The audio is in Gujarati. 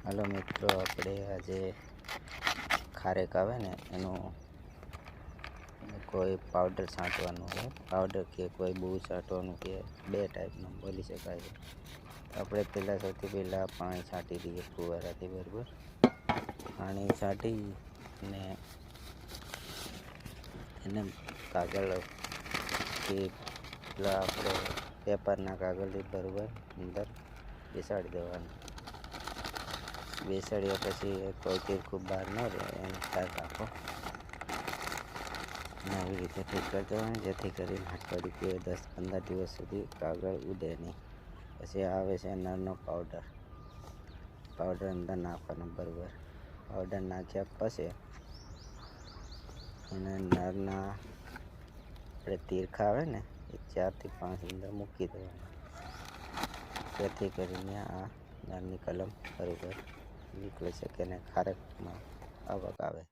હાલો મિત્રો, આપણે આજે ખારેક આવે ને એનું કોઈ પાવડર છાંટવાનું છે. પાવડર કે કોઈ બહુ છાંટવાનું કે બે ટાઈપનું બોલી શકાય છે. આપણે સૌથી પહેલાં પાણી છાંટી દઈએ ફુવારાથી બરાબર. પાણી છાંટી ને એને કાગળ કે પેલા આપણે પેપરના કાગળથી બરાબર અંદર બેસાડી દેવાનું. બેસાડ્યા પછી કોઈ તીરખું બહાર ન રહે એનો ખ્યાલ રાખો. અને આવી રીતે ઠીક કરી દેવાનું જેથી કરીને અઠવાડિયું કે 10-15 દિવસ સુધી કાગળ ઉડે નહીં. પછી આવે છે નરનો પાવડર. પાવડર અંદર નાખવાનો બરાબર. પાવડર નાખ્યા પછી એને નરના આપણે તીરખા આવે ને એ 4 થી 5 અંદર મૂકી દેવાના. જેથી કરીને આ નરની કલમ બરાબર નીકળી શકે અને ખારેકમાં આવક આવે.